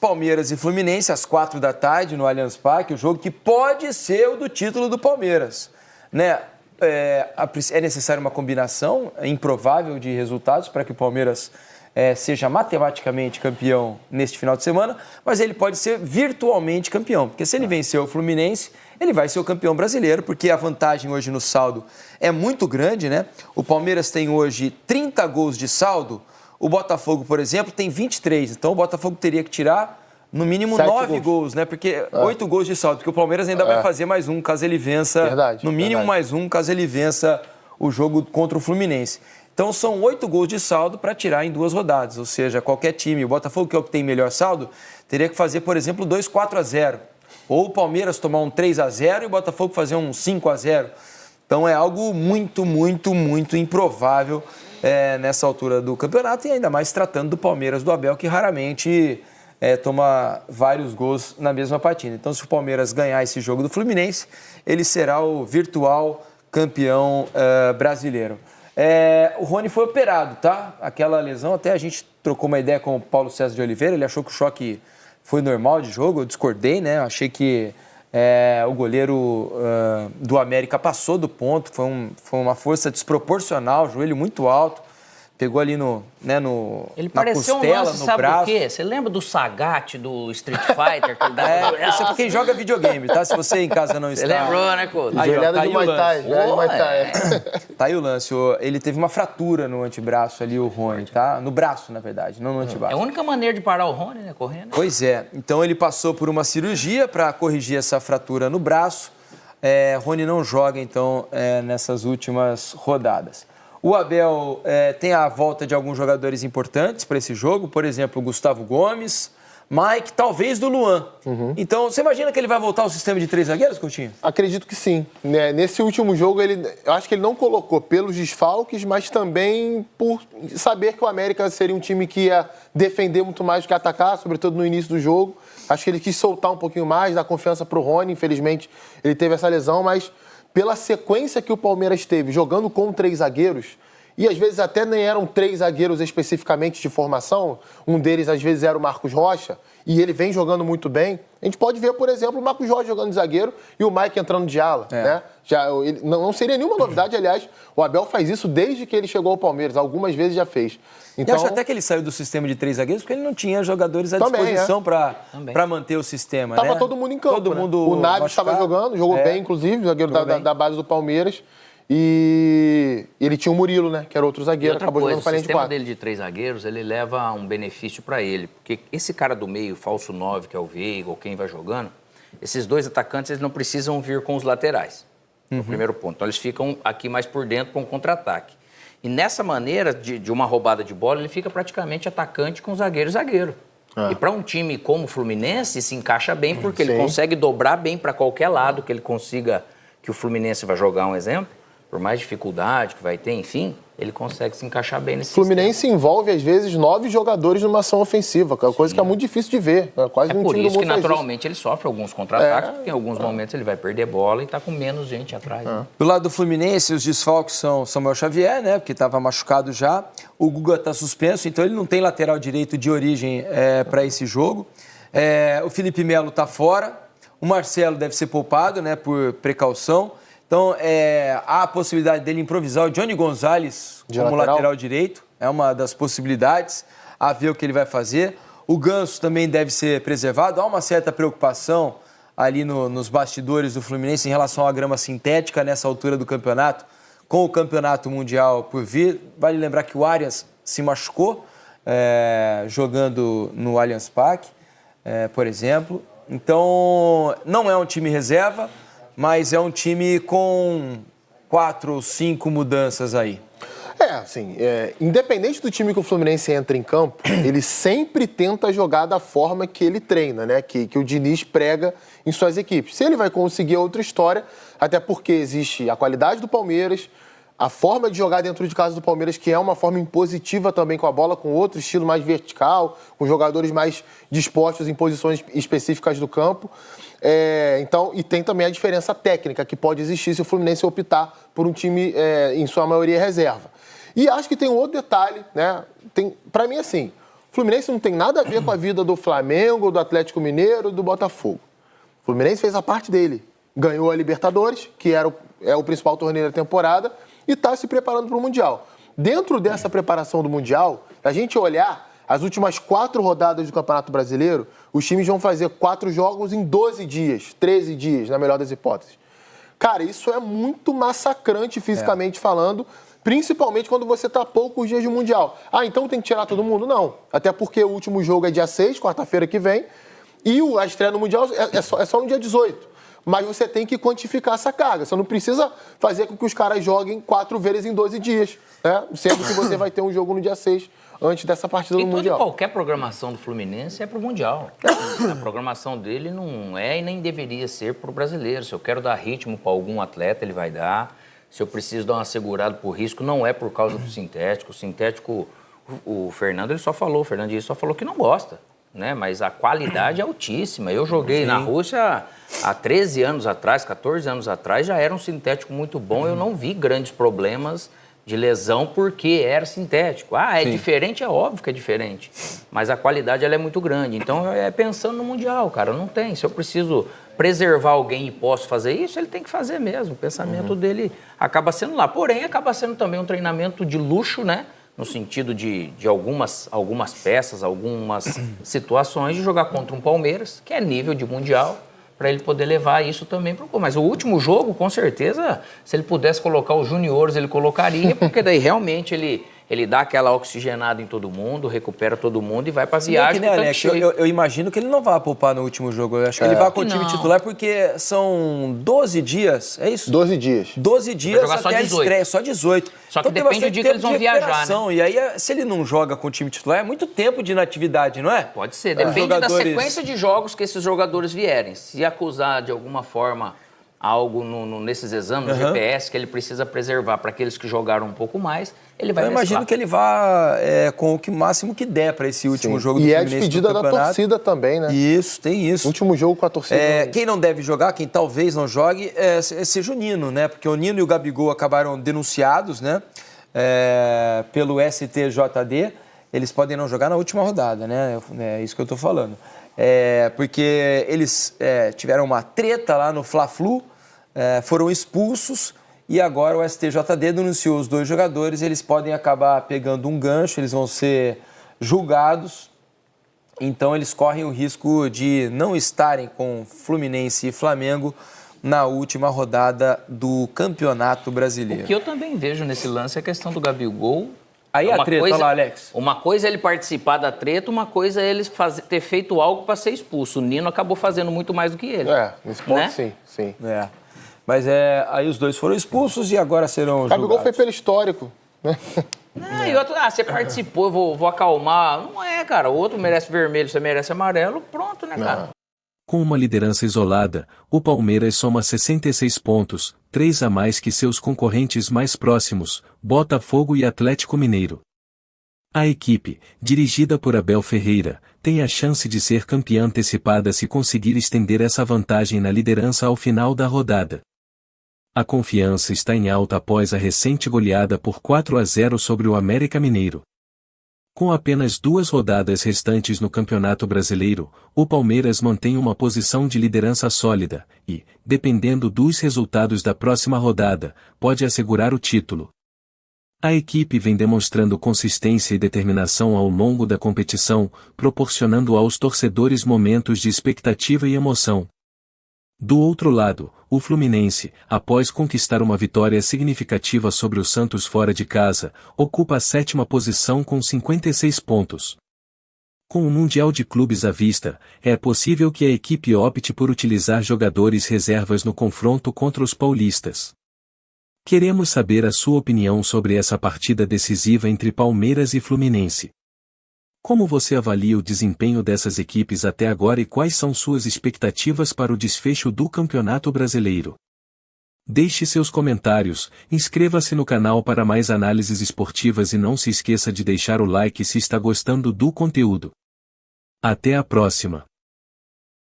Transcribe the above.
Palmeiras e Fluminense, às 4h no Allianz Parque, o jogo que pode ser o do título do Palmeiras, né? É necessária uma combinação improvável de resultados para que o Palmeiras seja matematicamente campeão neste final de semana, mas ele pode ser virtualmente campeão, porque se ele vencer o Fluminense, ele vai ser o campeão brasileiro, porque a vantagem hoje no saldo é muito grande, né? O Palmeiras tem hoje 30 gols de saldo, o Botafogo, por exemplo, tem 23, então o Botafogo teria que tirar no mínimo 9 gols, né? Porque 8 gols de saldo, porque o Palmeiras ainda vai fazer mais um, caso ele vença, no mínimo mais um, caso ele vença o jogo contra o Fluminense. Então, são 8 gols de saldo para tirar em 2 rodadas. Ou seja, qualquer time, o Botafogo, que é o que tem melhor saldo, teria que fazer, por exemplo, 2-4-0. Ou o Palmeiras tomar um 3-0 e o Botafogo fazer um 5-0. Então, é algo muito, muito, muito improvável nessa altura do campeonato. E ainda mais tratando do Palmeiras do Abel, que raramente toma vários gols na mesma partida. Então, se o Palmeiras ganhar esse jogo do Fluminense, ele será o virtual campeão brasileiro. O Rony foi operado, tá? Aquela lesão, até a gente trocou uma ideia com o Paulo César de Oliveira, ele achou que o choque foi normal de jogo, eu discordei, né? Achei que o goleiro do América passou do ponto, foi uma força desproporcional, joelho muito alto, pegou ali ele na pareceu costela, um lance, no sabe braço. o quê? Você lembra do Sagat, do Street Fighter? Que ele dava... Isso é pra quem joga videogame, tá? Se você em casa não está... Você lembrou, né, Couto? Joelhada de Muay Thai. Tá aí o lance. Ele teve uma fratura no antebraço ali, o Rony, tá? No braço, na verdade, não no antebraço. É a única maneira de parar o Rony, né? Correndo. Pois é. Então, ele passou por uma cirurgia para corrigir essa fratura no braço. Rony não joga, então, nessas últimas rodadas. O Abel tem a volta de alguns jogadores importantes para esse jogo, por exemplo, o Gustavo Gomes, Mike, talvez do Luan. Então, você imagina que ele vai voltar ao sistema de 3 zagueiros, Coutinho? Acredito que sim. Nesse último jogo, eu acho que ele não colocou pelos desfalques, mas também por saber que o América seria um time que ia defender muito mais do que atacar, sobretudo no início do jogo. Acho que ele quis soltar um pouquinho mais, dar confiança para o Rony. Infelizmente, ele teve essa lesão, mas pela sequência que o Palmeiras teve, jogando com 3 zagueiros, e às vezes até nem eram 3 zagueiros especificamente de formação, um deles às vezes era o Marcos Rocha, e ele vem jogando muito bem. A gente pode ver, por exemplo, o Marcos Rocha jogando de zagueiro e o Mike entrando de ala, né? Não seria nenhuma novidade, aliás, o Abel faz isso desde que ele chegou ao Palmeiras, algumas vezes já fez. Então, e acho até que ele saiu do sistema de 3 zagueiros porque ele não tinha jogadores à disposição para manter o sistema. Tava né? todo mundo em campo, todo mundo o Naves estava jogando, jogou bem, inclusive, zagueiro da base do Palmeiras. E ele tinha o Murilo, né? Que era outro zagueiro, acabou jogando para a linha de 4. O sistema dele de 3 zagueiros, ele leva um benefício para ele. Porque esse cara do meio, falso 9, que é o Veiga, ou quem vai jogando, esses 2 atacantes, eles não precisam vir com os laterais. No primeiro ponto. Então, eles ficam aqui mais por dentro com o contra-ataque. E nessa maneira de uma roubada de bola, ele fica praticamente atacante com zagueiro. E para um time como o Fluminense, se encaixa bem, porque ele consegue dobrar bem para qualquer lado que ele consiga, que o Fluminense vai jogar um exemplo. Por mais dificuldade que vai ter, enfim, ele consegue se encaixar bem nesse Fluminense sistema. Envolve, às vezes, 9 jogadores numa ação ofensiva, que é uma coisa que é muito difícil de ver. Quase é por isso que, naturalmente, ele sofre alguns contra-ataques, porque em alguns momentos ele vai perder bola e está com menos gente atrás. Né? Do lado do Fluminense, os desfalques são Samuel Xavier, né, porque estava machucado já. O Guga está suspenso, então ele não tem lateral direito de origem para esse jogo. O Felipe Melo está fora. O Marcelo deve ser poupado, né, por precaução. Então, há a possibilidade dele improvisar o Johnny Gonzalez como lateral direito. É uma das possibilidades, a ver o que ele vai fazer. O Ganso também deve ser preservado. Há uma certa preocupação ali nos bastidores do Fluminense em relação à grama sintética nessa altura do campeonato, com o campeonato mundial por vir. Vale lembrar que o Arias se machucou jogando no Allianz Parque, por exemplo. Então, não é um time reserva, mas é um time com 4 ou 5 mudanças aí. Independente do time que o Fluminense entra em campo, ele sempre tenta jogar da forma que ele treina, né? Que o Diniz prega em suas equipes. Se ele vai conseguir outra história, até porque existe a qualidade do Palmeiras, a forma de jogar dentro de casa do Palmeiras, que é uma forma impositiva também com a bola, com outro estilo mais vertical, com jogadores mais dispostos em posições específicas do campo. Então, e tem também a diferença técnica que pode existir se o Fluminense optar por um time, em sua maioria, reserva. E acho que tem um outro detalhe, né? Para mim, assim, Fluminense não tem nada a ver com a vida do Flamengo, do Atlético Mineiro, do Botafogo. O Fluminense fez a parte dele. Ganhou a Libertadores, que é o principal torneio da temporada, e está se preparando para o Mundial. Dentro dessa preparação do Mundial, a gente olhar as últimas 4 rodadas do Campeonato Brasileiro, os times vão fazer 4 jogos em 12 dias, 13 dias, na melhor das hipóteses. Cara, isso é muito massacrante fisicamente falando, principalmente quando você está a poucos dias de Mundial. Ah, então tem que tirar todo mundo? Não. Até porque o último jogo é dia 6, quarta-feira que vem, e a estreia no Mundial é só no dia 18. Mas você tem que quantificar essa carga. Você não precisa fazer com que os caras joguem 4 vezes em 12 dias, né? Sendo que você vai ter um jogo no dia 6, antes dessa partida do Mundial. Qualquer programação do Fluminense é pro Mundial. A programação dele não é e nem deveria ser pro brasileiro. Se eu quero dar ritmo para algum atleta, ele vai dar. Se eu preciso dar uma segurada por risco, não é por causa do sintético. O sintético, o Fernandinho só falou que não gosta, né? Mas a qualidade é altíssima. Eu joguei na Rússia há 13 anos atrás, 14 anos atrás, já era um sintético muito bom. Eu não vi grandes problemas de lesão porque era sintético. Diferente, é óbvio que é diferente. Mas a qualidade ela é muito grande. Então, pensando no Mundial, cara, não tem. Se eu preciso preservar alguém e posso fazer isso, ele tem que fazer mesmo. O pensamento dele acaba sendo lá. Porém, acaba sendo também um treinamento de luxo, né? No sentido de algumas peças, algumas situações de jogar contra um Palmeiras, que é nível de Mundial, para ele poder levar isso também para o... Mas o último jogo, com certeza, se ele pudesse colocar os juniores, ele colocaria, porque daí realmente ele dá aquela oxigenada em todo mundo, recupera todo mundo e vai para a viagem. Né, Alex, eu imagino que ele não vai poupar no último jogo. Eu acho que ele vai com o time titular porque são 12 dias, é isso? 12 dias. 12 dias até a estreia, só 18. Só que então, depende do dia que eles vão viajar, né? E aí, se ele não joga com o time titular, é muito tempo de inatividade, não é? Pode ser, depende da sequência de jogos que esses jogadores vierem. Se acusar de alguma forma algo nesses exames, no GPS, que ele precisa preservar para aqueles que jogaram um pouco mais, ele vai mesclar. Eu imagino que ele vá com o máximo que der para esse último jogo do Fluminense. E é a despedida da torcida também, né? Isso, tem isso. Último jogo com a torcida. Quem não deve jogar, quem talvez não jogue, seja o Nino, né? Porque o Nino e o Gabigol acabaram denunciados, né? Pelo STJD. Eles podem não jogar na última rodada, né? É isso que eu estou falando. Porque eles tiveram uma treta lá no Fla-Flu, foram expulsos e agora o STJD denunciou os 2 jogadores. Eles podem acabar pegando um gancho, eles vão ser julgados. Então eles correm o risco de não estarem com Fluminense e Flamengo na última rodada do Campeonato Brasileiro. O que eu também vejo nesse lance é a questão do Gabigol. Aí a treta, olha lá, Alex. Uma coisa é ele participar da treta, uma coisa é ele ter feito algo para ser expulso. O Nino acabou fazendo muito mais do que ele. Nesse ponto, né? Sim. Mas aí os 2 foram expulsos e agora serão julgados. Gabigol foi pelo histórico, né? E outro, você participou, vou acalmar. Não é, cara. O outro merece vermelho, você merece amarelo. Pronto, né, cara? Com uma liderança isolada, o Palmeiras soma 66 pontos, 3 a mais que seus concorrentes mais próximos, Botafogo e Atlético Mineiro. A equipe, dirigida por Abel Ferreira, tem a chance de ser campeã antecipada se conseguir estender essa vantagem na liderança ao final da rodada. A confiança está em alta após a recente goleada por 4-0 sobre o América Mineiro. Com apenas 2 rodadas restantes no Campeonato Brasileiro, o Palmeiras mantém uma posição de liderança sólida e, dependendo dos resultados da próxima rodada, pode assegurar o título. A equipe vem demonstrando consistência e determinação ao longo da competição, proporcionando aos torcedores momentos de expectativa e emoção. Do outro lado, o Fluminense, após conquistar uma vitória significativa sobre o Santos fora de casa, ocupa a 7ª posição com 56 pontos. Com o Mundial de Clubes à vista, é possível que a equipe opte por utilizar jogadores reservas no confronto contra os paulistas. Queremos saber a sua opinião sobre essa partida decisiva entre Palmeiras e Fluminense. Como você avalia o desempenho dessas equipes até agora e quais são suas expectativas para o desfecho do Campeonato Brasileiro? Deixe seus comentários, inscreva-se no canal para mais análises esportivas e não se esqueça de deixar o like se está gostando do conteúdo. Até a próxima!